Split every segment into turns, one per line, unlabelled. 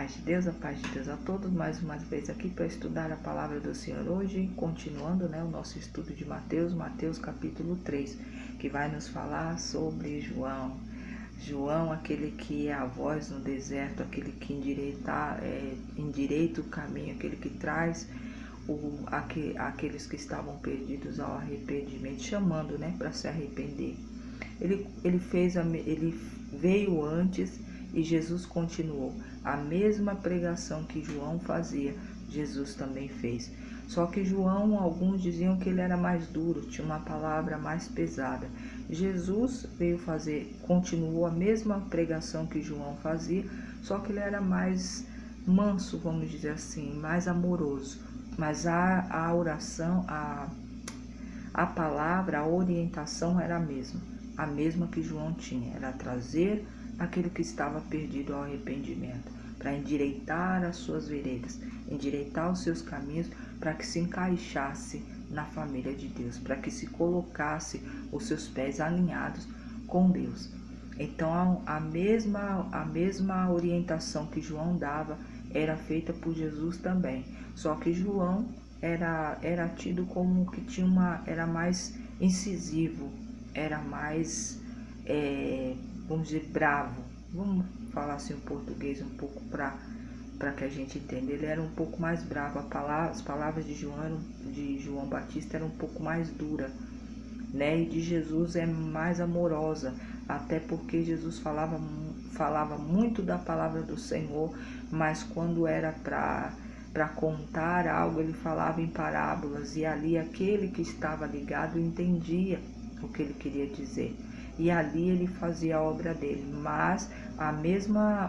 a paz de Deus a todos, mais uma vez aqui para estudar a palavra do Senhor hoje, continuando o nosso estudo de Mateus capítulo 3, que vai nos falar sobre João, aquele que é a voz no deserto, aquele que endireita o caminho, aquele que traz aqueles que estavam perdidos ao arrependimento, chamando para se arrepender. Ele veio antes e Jesus continuou. A mesma pregação que João fazia, Jesus também fez. Só que João, alguns diziam que ele era mais duro, tinha uma palavra mais pesada. Jesus continuou a mesma pregação que João fazia, só que ele era mais manso, vamos dizer assim, mais amoroso. Mas a oração, a palavra, a orientação era a mesma que João tinha, era trazer aquele que estava perdido ao arrependimento, para endireitar as suas veredas, endireitar os seus caminhos, para que se encaixasse na família de Deus, para que se colocasse os seus pés alinhados com Deus. Então a mesma orientação que João dava era feita por Jesus também, só que João era tido como que era mais incisivo, era mais, vamos dizer, bravo. Vamos falar assim em português um pouco para que a gente entenda. Ele era um pouco mais bravo. As palavras de João Batista eram um pouco mais duras, E de Jesus é mais amorosa, até porque Jesus falava muito da palavra do Senhor, mas quando era para contar algo, ele falava em parábolas, e ali aquele que estava ligado entendia o que ele queria dizer, e ali ele fazia a obra dele. Mas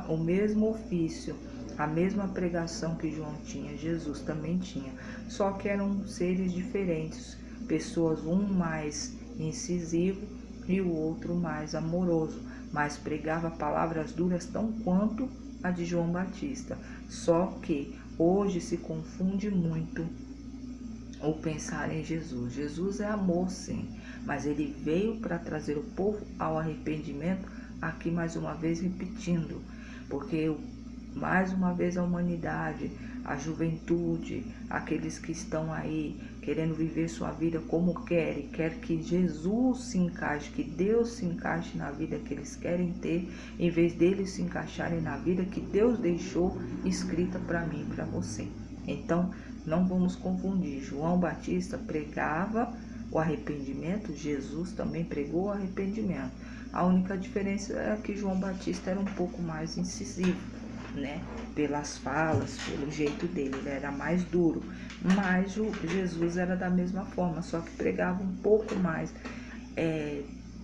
o mesmo ofício, a mesma pregação que João tinha, Jesus também tinha, só que eram seres diferentes, pessoas, um mais incisivo e o outro mais amoroso, mas pregava palavras duras tão quanto a de João Batista. Só que hoje se confunde muito o pensar em Jesus. Jesus é amor, sim, mas ele veio para trazer o povo ao arrependimento, aqui mais uma vez repetindo, porque mais uma vez a humanidade, a juventude, aqueles que estão aí querendo viver sua vida como quer que Jesus se encaixe, que Deus se encaixe na vida que eles querem ter, em vez deles se encaixarem na vida que Deus deixou escrita para mim e para você. Então, não vamos confundir. João Batista pregava o arrependimento, Jesus também pregou o arrependimento. A única diferença é que João Batista era um pouco mais incisivo, pelas falas, pelo jeito dele, ele era mais duro. Mas Jesus era da mesma forma, só que pregava um pouco mais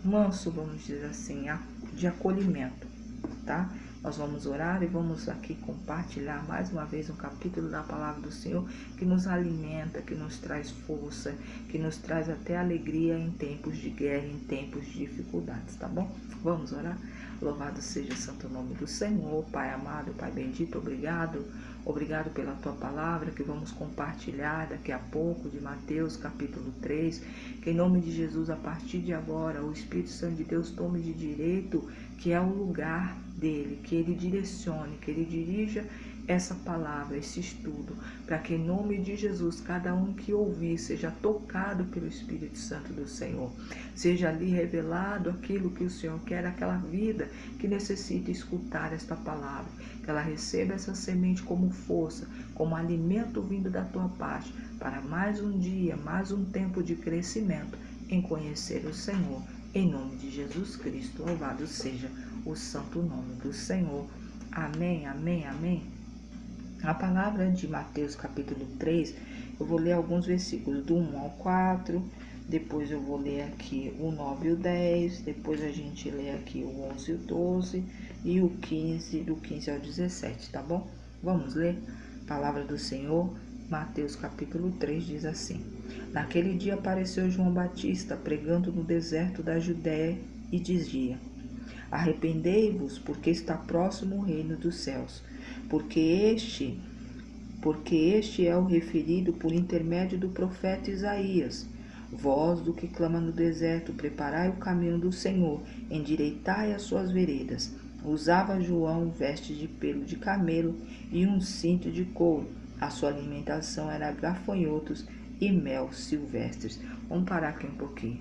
manso, vamos dizer assim, de acolhimento, tá? Nós vamos orar e vamos aqui compartilhar mais uma vez um capítulo da palavra do Senhor que nos alimenta, que nos traz força, que nos traz até alegria em tempos de guerra, em tempos de dificuldades, tá bom? Vamos orar? Louvado seja o santo nome do Senhor, Pai amado, Pai bendito, obrigado pela tua palavra que vamos compartilhar daqui a pouco de Mateus capítulo 3, que em nome de Jesus, a partir de agora, o Espírito Santo de Deus tome de direito, que é o lugar dele, que ele direcione, que ele dirija essa palavra, esse estudo, para que em nome de Jesus, cada um que ouvir seja tocado pelo Espírito Santo do Senhor, seja ali revelado aquilo que o Senhor quer, aquela vida que necessita escutar esta palavra, que ela receba essa semente como força, como alimento vindo da tua parte, para mais um dia, mais um tempo de crescimento em conhecer o Senhor, em nome de Jesus Cristo. Louvado seja o santo nome do Senhor. Amém, amém, amém. A palavra de Mateus capítulo 3, eu vou ler alguns versículos do 1 ao 4, depois eu vou ler aqui o 9 e o 10, depois a gente lê aqui o 11 e o 12 e o 15, do 15 ao 17, tá bom? Vamos ler? Palavra do Senhor, Mateus capítulo 3 diz assim: Naquele dia apareceu João Batista pregando no deserto da Judéia e dizia: Arrependei-vos, porque está próximo o reino dos céus. Porque este é o referido por intermédio do profeta Isaías. Voz do que clama no deserto, preparai o caminho do Senhor, endireitai as suas veredas. Usava João veste de pelo de camelo e um cinto de couro. A sua alimentação era gafanhotos e mel silvestres. Vamos parar aqui um pouquinho.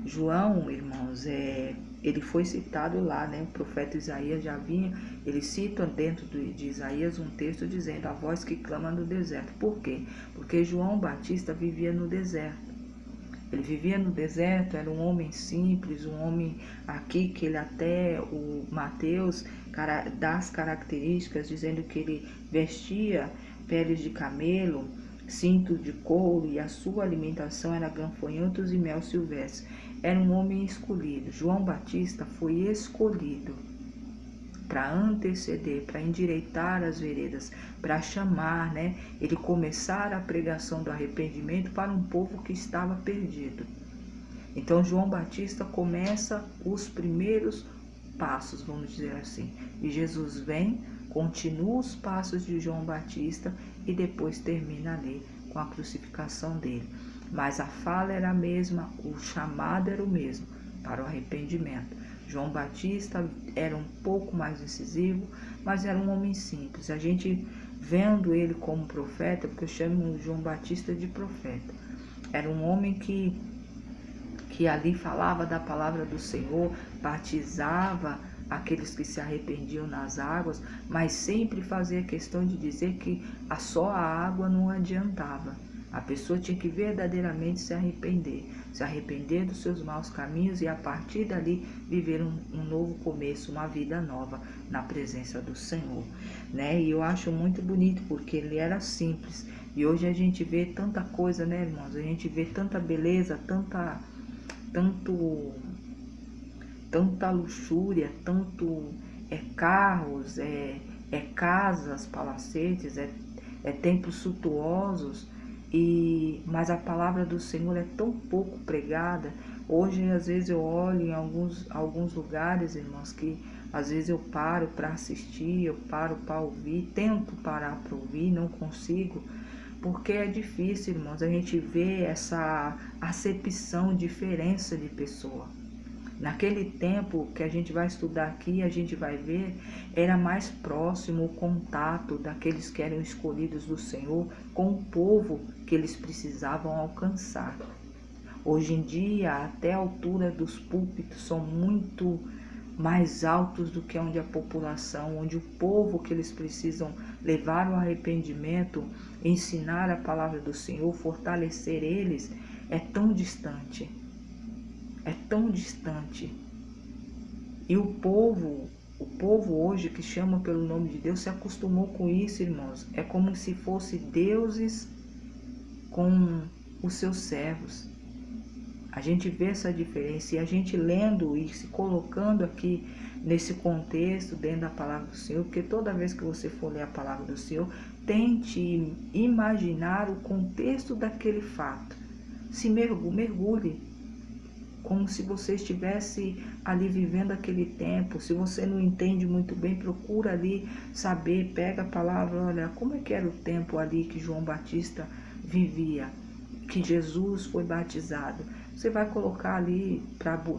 João, irmãos, ele foi citado lá, né? O profeta Isaías já vinha, ele cita dentro de Isaías um texto dizendo: a voz que clama no deserto. Por quê? Porque João Batista vivia no deserto. Ele vivia no deserto, era um homem simples, um homem aqui que ele até, o Mateus, dá as características, dizendo que ele vestia peles de camelo, cinto de couro, e a sua alimentação era gafanhotos e mel silvestre. Era um homem escolhido. João Batista foi escolhido para anteceder, para endireitar as veredas, para chamar, né? Ele começar a pregação do arrependimento para um povo que estava perdido. Então João Batista começa os primeiros passos, vamos dizer assim. E Jesus vem, continua os passos de João Batista e depois termina ali com a crucificação dele. Mas a fala era a mesma, o chamado era o mesmo, para o arrependimento. João Batista era um pouco mais incisivo, mas era um homem simples. A gente vendo ele como profeta, porque eu chamo João Batista de profeta, era um homem que ali falava da palavra do Senhor, batizava aqueles que se arrependiam nas águas, mas sempre fazia questão de dizer que só a água não adiantava. A pessoa tinha que verdadeiramente se arrepender dos seus maus caminhos e a partir dali viver um novo começo, uma vida nova na presença do Senhor, né? E eu acho muito bonito porque ele era simples. E hoje a gente vê tanta coisa, né, irmãos? A gente vê tanta beleza, tanta luxúria, tanto carros, casas, palacetes, templos suntuosos. Mas a palavra do Senhor é tão pouco pregada. Hoje, às vezes, eu olho em alguns lugares, irmãos, que às vezes eu paro para assistir, eu paro para ouvir, tento parar para ouvir, não consigo, porque é difícil, irmãos, a gente vê essa acepção, diferença de pessoa. Naquele tempo que a gente vai estudar aqui, a gente vai ver, era mais próximo o contato daqueles que eram escolhidos do Senhor com o povo que eles precisavam alcançar. Hoje em dia, até a altura dos púlpitos são muito mais altos do que onde a população, onde o povo que eles precisam levar o arrependimento, ensinar a palavra do Senhor, fortalecer eles, é tão distante. É tão distante. E o povo hoje que chama pelo nome de Deus se acostumou com isso, irmãos. É como se fosse deuses com os seus servos. A gente vê essa diferença e a gente lendo e se colocando aqui nesse contexto dentro da palavra do Senhor, porque toda vez que você for ler a palavra do Senhor, tente imaginar o contexto daquele fato. Se mergulhe, como se você estivesse ali vivendo aquele tempo. Se você não entende muito bem, procura ali saber, pega a palavra, olha, como é que era o tempo ali que João Batista vivia, que Jesus foi batizado. Você vai colocar ali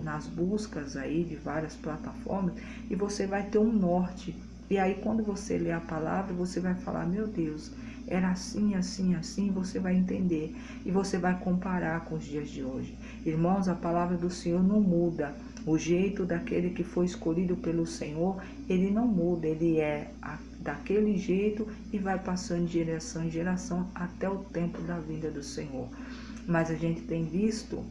nas buscas aí de várias plataformas e você vai ter um norte. E aí quando você lê a palavra, você vai falar, meu Deus, era assim, assim, assim, você vai entender e você vai comparar com os dias de hoje. Irmãos, a palavra do Senhor não muda. O jeito daquele que foi escolhido pelo Senhor, ele não muda, ele é daquele jeito e vai passando de geração em geração até o tempo da vinda do Senhor. Mas a gente tem visto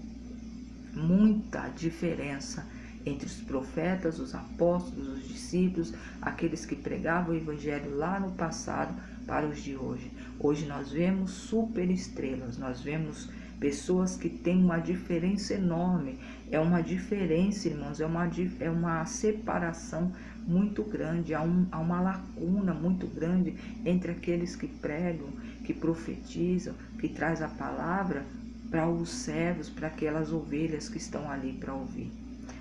muita diferença entre os profetas, os apóstolos, os discípulos, aqueles que pregavam o evangelho lá no passado para os de hoje. Hoje nós vemos superestrelas, nós vemos pessoas que têm uma diferença enorme. É uma diferença, irmãos, é uma separação muito grande, há uma lacuna muito grande entre aqueles que pregam, que profetizam, que traz a palavra para os servos, para aquelas ovelhas que estão ali para ouvir.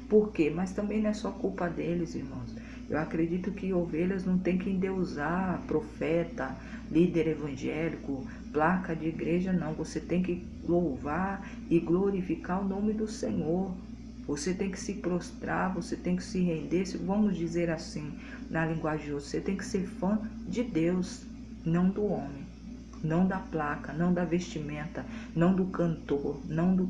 Por quê? Mas também não é só culpa deles, irmãos. Eu acredito que ovelhas não tem que endeusar profeta, líder evangélico, placa de igreja, não. Você tem que louvar e glorificar o nome do Senhor. Você tem que se prostrar, você tem que se render, vamos dizer assim, na linguagem de hoje, você tem que ser fã de Deus, não do homem, não da placa, não da vestimenta, não do cantor, não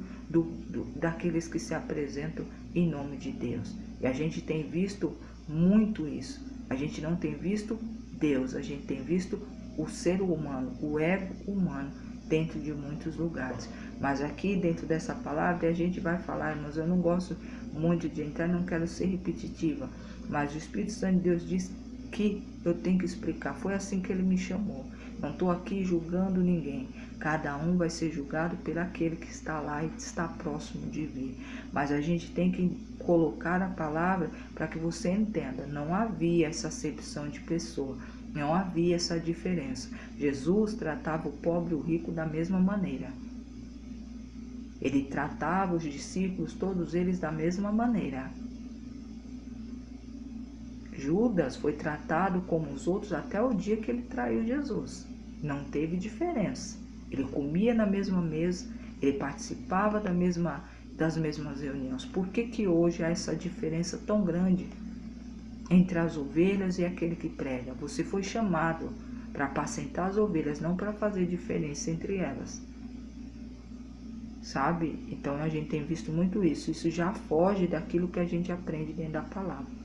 daqueles que se apresentam em nome de Deus. E a gente tem visto muito isso. A gente não tem visto Deus, a gente tem visto o ser humano, o ego humano dentro de muitos lugares. Mas aqui dentro dessa palavra a gente vai falar, mas eu não gosto muito de entrar, não quero ser repetitiva, mas o Espírito Santo de Deus diz que eu tenho que explicar. Foi assim que ele me chamou. Não estou aqui julgando ninguém. Cada um vai ser julgado por aquele que está lá e está próximo de vir. Mas a gente tem que colocar a palavra para que você entenda. Não havia essa acepção de pessoa. Não havia essa diferença. Jesus tratava o pobre e o rico da mesma maneira. Ele tratava os discípulos, todos eles, da mesma maneira. Judas foi tratado como os outros até o dia que ele traiu Jesus. Não teve diferença. Ele comia na mesma mesa, ele participava das mesmas reuniões. Por que hoje há essa diferença tão grande entre as ovelhas e aquele que prega? Você foi chamado para apacentar as ovelhas, não para fazer diferença entre elas. Sabe? Então a gente tem visto muito isso. Isso já foge daquilo que a gente aprende dentro da palavra.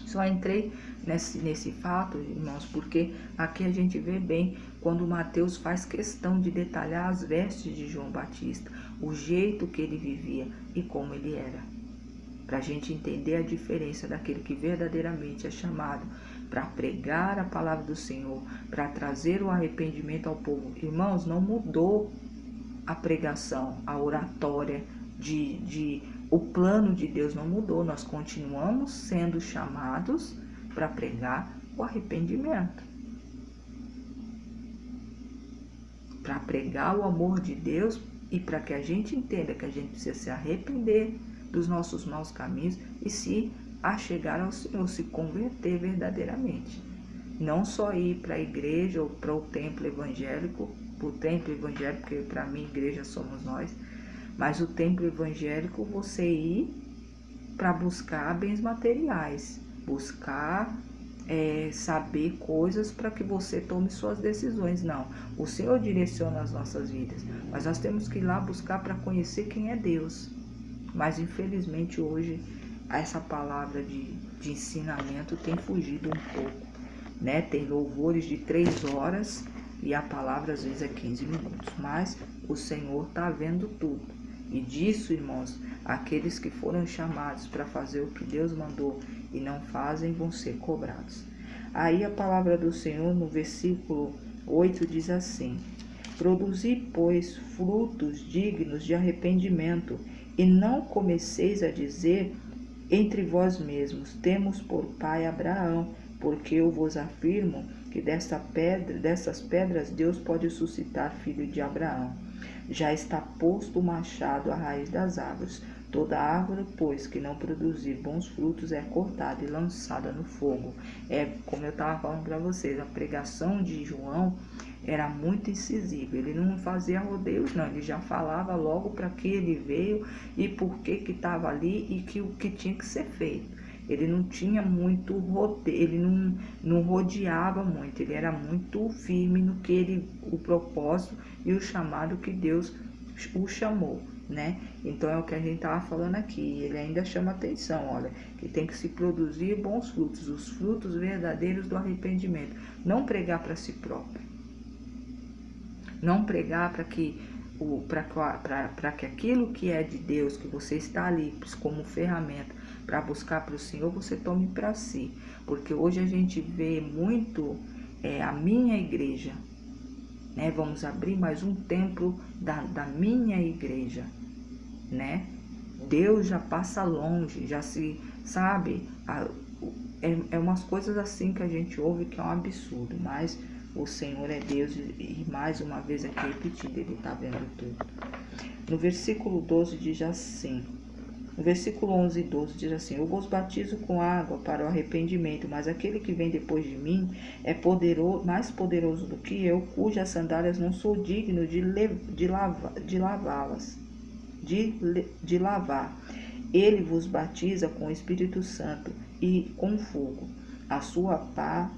Só entrei nesse fato, irmãos, porque aqui a gente vê bem quando Mateus faz questão de detalhar as vestes de João Batista, o jeito que ele vivia e como ele era. Para a gente entender a diferença daquele que verdadeiramente é chamado para pregar a palavra do Senhor, para trazer o arrependimento ao povo. Irmãos, não mudou a pregação, a oratória, o plano de Deus não mudou. Nós continuamos sendo chamados para pregar o arrependimento, para pregar o amor de Deus e para que a gente entenda que a gente precisa se arrepender dos nossos maus caminhos e se achegar ao Senhor, se converter verdadeiramente. Não só ir para a igreja ou para o templo evangélico, porque para mim igreja somos nós, mas o templo evangélico você ir para buscar bens materiais, buscar saber coisas para que você tome suas decisões. Não, o Senhor direciona as nossas vidas, mas nós temos que ir lá buscar para conhecer quem é Deus. Mas infelizmente hoje essa palavra de ensinamento tem fugido um pouco, né? Tem louvores de 3 horas e a palavra às vezes é 15 minutos, mas o Senhor está vendo tudo. E disso, irmãos, aqueles que foram chamados para fazer o que Deus mandou e não fazem vão ser cobrados. Aí a palavra do Senhor no versículo 8 diz assim: produzi, pois, frutos dignos de arrependimento, e não comeceis a dizer entre vós mesmos, temos por pai Abraão, porque eu vos afirmo que dessas pedras Deus pode suscitar filho de Abraão. Já está posto o machado à raiz das árvores. Toda árvore, pois, que não produzir bons frutos é cortada e lançada no fogo. Como eu estava falando para vocês, a pregação de João era muito incisiva. Ele não fazia rodeios, não. Ele já falava logo para que ele veio e por que estava ali e o que tinha que ser feito. Ele não tinha muito rodeio, ele não rodeava muito, ele era muito firme no que o propósito e o chamado que Deus o chamou, né? Então é o que a gente estava falando aqui. Ele ainda chama atenção, olha, que tem que se produzir bons frutos, os frutos verdadeiros do arrependimento. Não pregar para si próprio, não pregar para que aquilo que é de Deus, que você está ali como ferramenta para buscar para o Senhor, você tome para si. Porque hoje a gente vê muito a minha igreja, né? Vamos abrir mais um templo da minha igreja, né? Deus já passa longe, já se sabe, umas coisas assim que a gente ouve que é um absurdo, mas o Senhor é Deus e mais uma vez aqui repetindo, Ele está vendo tudo. No versículo 12 diz assim, no versículo 11 e 12 diz assim: eu vos batizo com água para o arrependimento, mas aquele que vem depois de mim é mais poderoso do que eu, cujas sandálias não sou digno de lavar. Ele vos batiza com o Espírito Santo e com fogo. A sua pá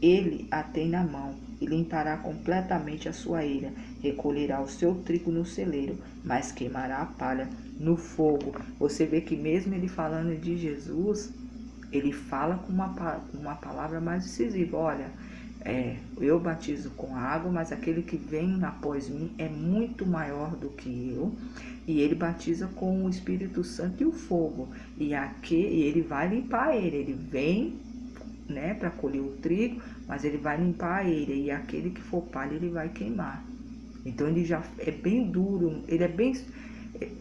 ele a tem na mão e limpará completamente a sua eira. Recolherá o seu trigo no celeiro, mas queimará a palha no fogo. Você vê que mesmo ele falando de Jesus, ele fala com uma palavra mais decisiva. Olha, eu batizo com água, mas aquele que vem após mim é muito maior do que eu. E ele batiza com o Espírito Santo e o fogo. E ele vai limpar ele vem, né, para colher o trigo, mas ele vai limpar a eira, e aquele que for palha ele vai queimar. Então ele já é bem duro, ele é bem,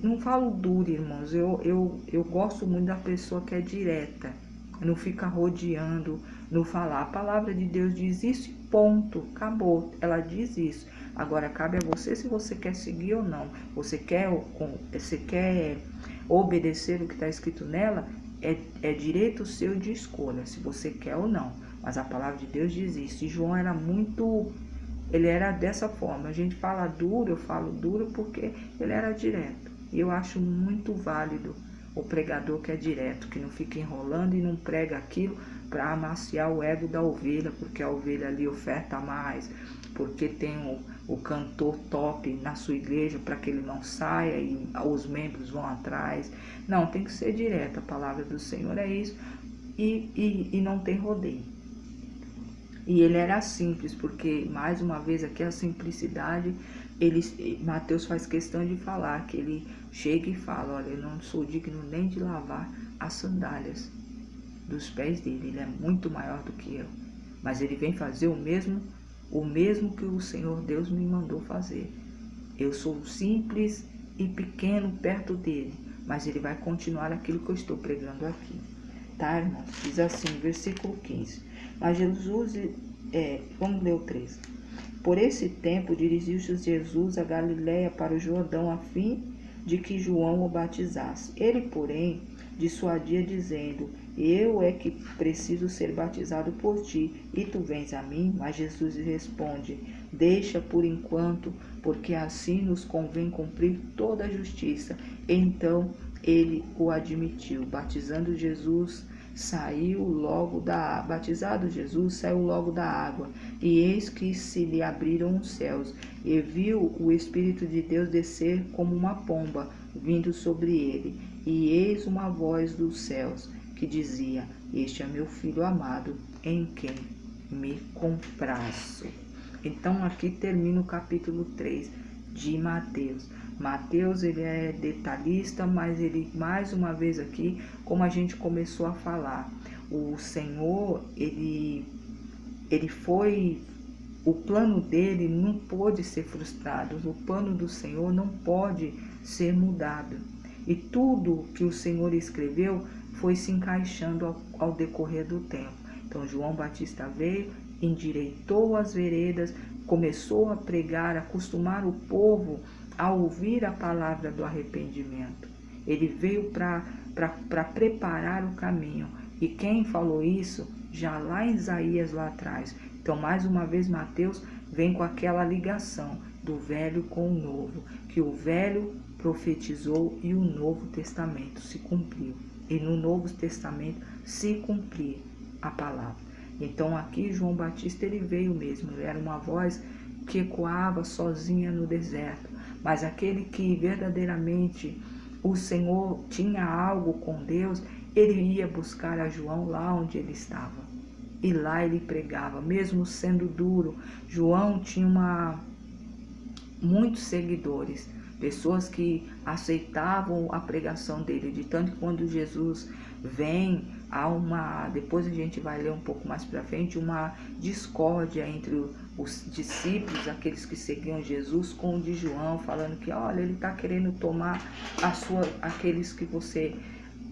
não falo duro, irmãos, eu gosto muito da pessoa que é direta, não fica rodeando, não falar. A palavra de Deus diz isso e ponto, acabou, ela diz isso. Agora cabe a você se você quer seguir ou não. Você quer obedecer o que está escrito nela? É direito seu de escolha, se você quer ou não. Mas a palavra de Deus diz isso. E João ele era dessa forma. A gente fala duro, eu falo duro porque ele era direto. E eu acho muito válido o pregador que é direto, que não fica enrolando e não prega aquilo para amaciar o ego da ovelha, porque a ovelha ali oferta mais, porque tem o cantor top na sua igreja para que ele não saia e os membros vão atrás. Não, tem que ser direto. A palavra do Senhor é isso, e não tem rodeio. E ele era simples, porque mais uma vez aqui a simplicidade, Mateus faz questão de falar, que ele chega e fala: olha, eu não sou digno nem de lavar as sandálias dos pés dele, ele é muito maior do que eu, mas ele vem fazer o mesmo que o Senhor Deus me mandou fazer. Eu sou simples e pequeno perto dele, mas ele vai continuar aquilo que eu estou pregando aqui. Tá, irmãos? Diz assim, versículo 15. Mas Jesus, vamos ler o 13. Por esse tempo dirigiu-se Jesus a Galiléia para o Jordão, a fim de que João o batizasse. Ele, porém, dissuadia, dizendo: eu é que preciso ser batizado por ti, e tu vens a mim? Mas Jesus responde: deixa por enquanto, porque assim nos convém cumprir toda a justiça. Então ele o admitiu. Batizado Jesus saiu logo da água, e eis que se lhe abriram os céus, e viu o Espírito de Deus descer como uma pomba, vindo sobre ele. E eis uma voz dos céus que dizia: este é meu filho amado, em quem me comprazo. Então aqui termina o capítulo 3 de Mateus. Mateus, ele é detalhista, mas ele, mais uma vez aqui, como a gente começou a falar, o Senhor, ele foi, o plano dele não pôde ser frustrado, o plano do Senhor não pode ser mudado. E tudo que o Senhor escreveu foi se encaixando ao decorrer do tempo. Então João Batista veio, endireitou as veredas, começou a pregar, a acostumar o povo a ouvir a palavra do arrependimento. Ele veio para preparar o caminho. E quem falou isso? Já lá em Isaías, lá atrás. Então, mais uma vez, Mateus vem com aquela ligação do velho com o novo, que o velho profetizou e o Novo Testamento se cumpriu. E no Novo Testamento se cumprir a palavra. Então, aqui João Batista, ele veio mesmo. Ele era uma voz que ecoava sozinha no deserto. Mas aquele que verdadeiramente o Senhor tinha algo com Deus, ele ia buscar a João lá onde ele estava. E lá ele pregava, mesmo sendo duro. João tinha muitos seguidores, pessoas que aceitavam a pregação dele. De tanto que quando Jesus vem, depois a gente vai ler um pouco mais para frente, uma discórdia entre os discípulos, aqueles que seguiam Jesus, com o de João, falando que, olha, ele está querendo tomar aqueles que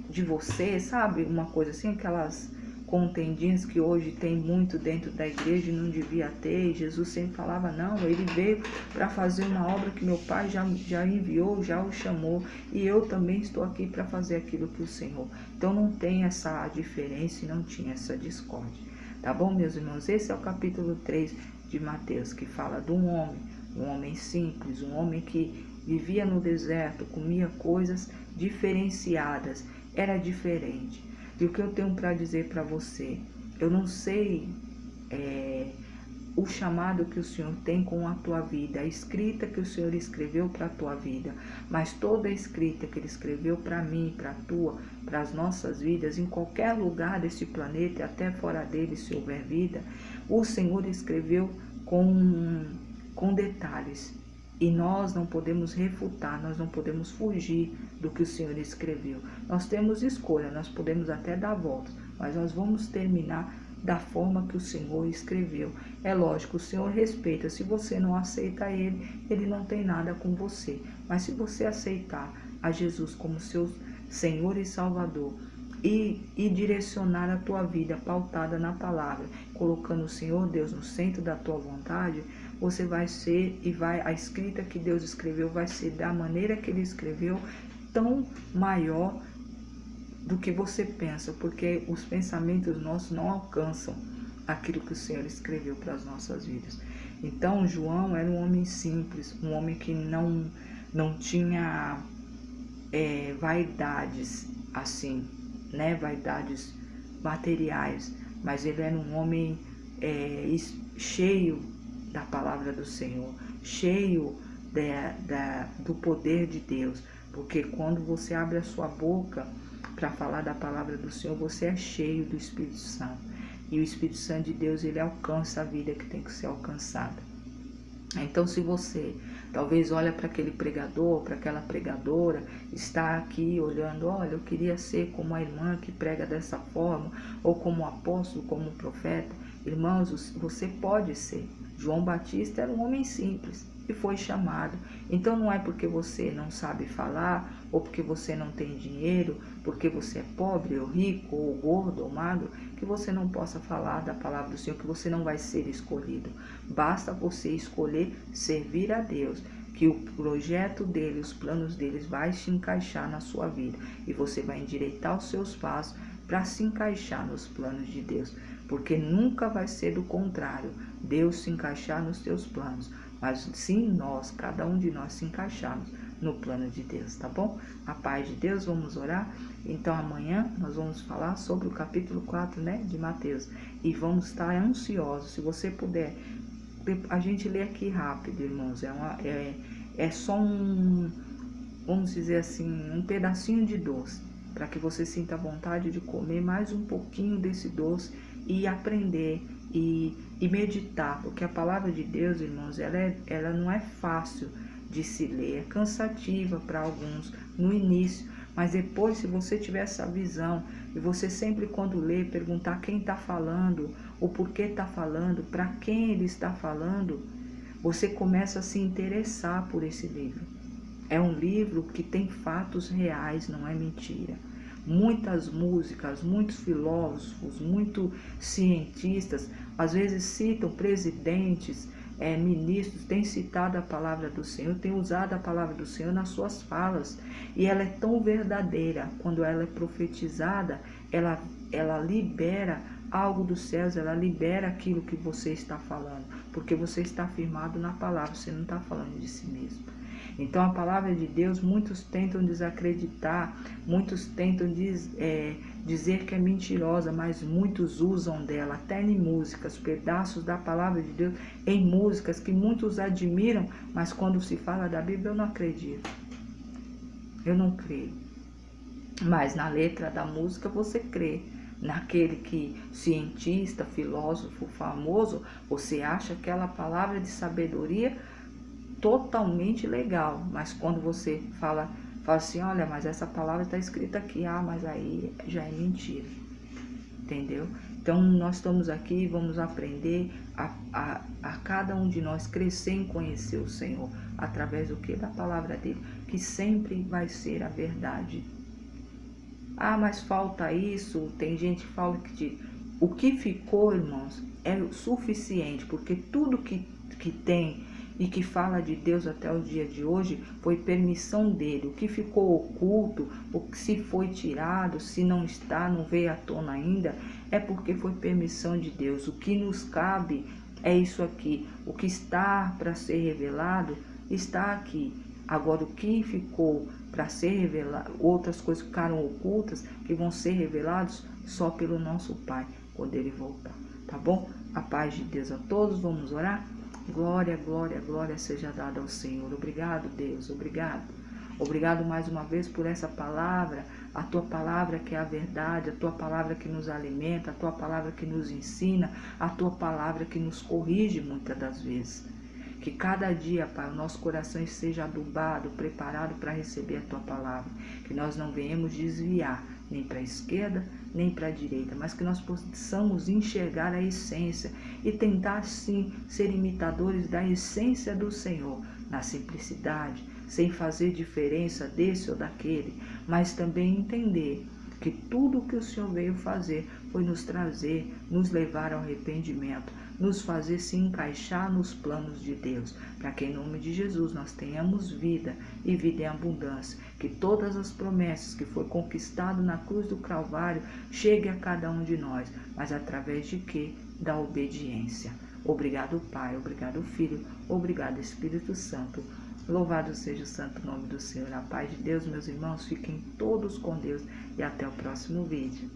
de você, sabe? Uma coisa assim, aquelas contendinhas que hoje tem muito dentro da igreja e não devia ter. E Jesus sempre falava: não, ele veio para fazer uma obra que meu Pai já enviou, já o chamou, e eu também estou aqui para fazer aquilo que o Senhor. Então não tem essa diferença e não tinha essa discórdia. Tá bom, meus irmãos? Esse é o capítulo 3 de Mateus, que fala de um homem simples, um homem que vivia no deserto, comia coisas diferenciadas, era diferente. E o que eu tenho para dizer para você, eu não sei o chamado que o Senhor tem com a tua vida, a escrita que o Senhor escreveu para a tua vida, mas toda a escrita que Ele escreveu para mim, para a tua, para as nossas vidas, em qualquer lugar desse planeta e até fora dele, se houver vida, o Senhor escreveu com detalhes. E nós não podemos refutar, nós não podemos fugir do que o Senhor escreveu. Nós temos escolha, nós podemos até dar voltas, mas nós vamos terminar da forma que o Senhor escreveu. É lógico, o Senhor respeita. Se você não aceita Ele, Ele não tem nada com você. Mas se você aceitar a Jesus como seu Senhor e Salvador e direcionar a tua vida pautada na palavra, colocando o Senhor Deus no centro da tua vontade, você vai ser a escrita que Deus escreveu vai ser da maneira que Ele escreveu, tão maior do que você pensa, porque os pensamentos nossos não alcançam aquilo que o Senhor escreveu para as nossas vidas. Então João era um homem simples, um homem que não tinha vaidades assim, né, vaidades materiais, mas ele era um homem cheio da palavra do Senhor, cheio do poder de Deus, porque quando você abre a sua boca para falar da palavra do Senhor, você é cheio do Espírito Santo. E o Espírito Santo de Deus, ele alcança a vida que tem que ser alcançada. Então, se você talvez olha para aquele pregador, para aquela pregadora, está aqui olhando, olha, eu queria ser como a irmã que prega dessa forma, ou como apóstolo, como profeta. Irmãos, você pode ser. João Batista era um homem simples e foi chamado. Então não é porque você não sabe falar, ou porque você não tem dinheiro, porque você é pobre ou rico, ou gordo ou magro, que você não possa falar da palavra do Senhor, que você não vai ser escolhido. Basta você escolher servir a Deus, que o projeto dele, os planos deles vai se encaixar na sua vida, e você vai endireitar os seus passos para se encaixar nos planos de Deus, porque nunca vai ser do contrário, Deus se encaixar nos teus planos, mas sim nós, cada um de nós se encaixarmos no plano de Deus, tá bom? A paz de Deus, vamos orar? Então amanhã nós vamos falar sobre o capítulo 4, né, de Mateus, e vamos estar ansiosos. Se você puder, a gente lê aqui rápido, irmãos, é só vamos dizer assim, um pedacinho de doce, para que você sinta vontade de comer mais um pouquinho desse doce e aprender e meditar, porque a palavra de Deus, irmãos, ela não é fácil de se ler, é cansativa para alguns no início, mas depois, se você tiver essa visão, e você sempre quando lê, perguntar quem está falando, o porquê está falando, para quem ele está falando, você começa a se interessar por esse livro. É um livro que tem fatos reais, não é mentira. Muitas músicas, muitos filósofos, muitos cientistas, às vezes citam presidentes, ministros, têm citado a palavra do Senhor, têm usado a palavra do Senhor nas suas falas. E ela é tão verdadeira, quando ela é profetizada, ela libera algo dos céus, ela libera aquilo que você está falando, porque você está firmado na palavra, você não está falando de si mesmo. Então a palavra de Deus, muitos tentam desacreditar, muitos tentam dizer que é mentirosa, mas muitos usam dela, até em músicas, pedaços da palavra de Deus, em músicas que muitos admiram, mas quando se fala da Bíblia eu não acredito, eu não creio. Mas na letra da música você crê, naquele que cientista, filósofo famoso, você acha aquela palavra de sabedoria totalmente legal, mas quando você fala assim, olha, mas essa palavra está escrita aqui, mas aí já é mentira, entendeu? Então nós estamos aqui, vamos aprender a cada um de nós crescer em conhecer o Senhor, através do que? Da palavra dele, que sempre vai ser a verdade. Mas falta isso, tem gente que fala que o que ficou, irmãos, é o suficiente, porque tudo que tem e que fala de Deus até o dia de hoje foi permissão dele. O que ficou oculto, o que se foi tirado, se não está, não veio à tona ainda, é porque foi permissão de Deus. O que nos cabe é isso aqui. O que está para ser revelado está aqui. Agora, o que ficou para ser revelado, outras coisas ficaram ocultas, que vão ser revelados só pelo nosso Pai, quando Ele voltar. Tá bom? A paz de Deus a todos. Vamos orar? Glória, glória, glória seja dada ao Senhor. Obrigado, Deus. Obrigado. Obrigado mais uma vez por essa palavra, a tua palavra que é a verdade, a tua palavra que nos alimenta, a tua palavra que nos ensina, a tua palavra que nos corrige muitas das vezes. Que cada dia, Pai, o nosso coração esteja adubado, preparado para receber a tua palavra. Que nós não venhamos desviar nem para a esquerda, nem para a direita, mas que nós possamos enxergar a essência e tentar, sim, ser imitadores da essência do Senhor, na simplicidade, sem fazer diferença desse ou daquele, mas também entender que tudo o que o Senhor veio fazer foi nos trazer, nos levar ao arrependimento, nos fazer se encaixar nos planos de Deus, para que em nome de Jesus nós tenhamos vida e vida em abundância, que todas as promessas que foi conquistado na cruz do Calvário chegue a cada um de nós, mas através de quê? Da obediência. Obrigado, Pai, obrigado, Filho, obrigado, Espírito Santo. Louvado seja o santo nome do Senhor. A paz de Deus, meus irmãos, fiquem todos com Deus e até o próximo vídeo.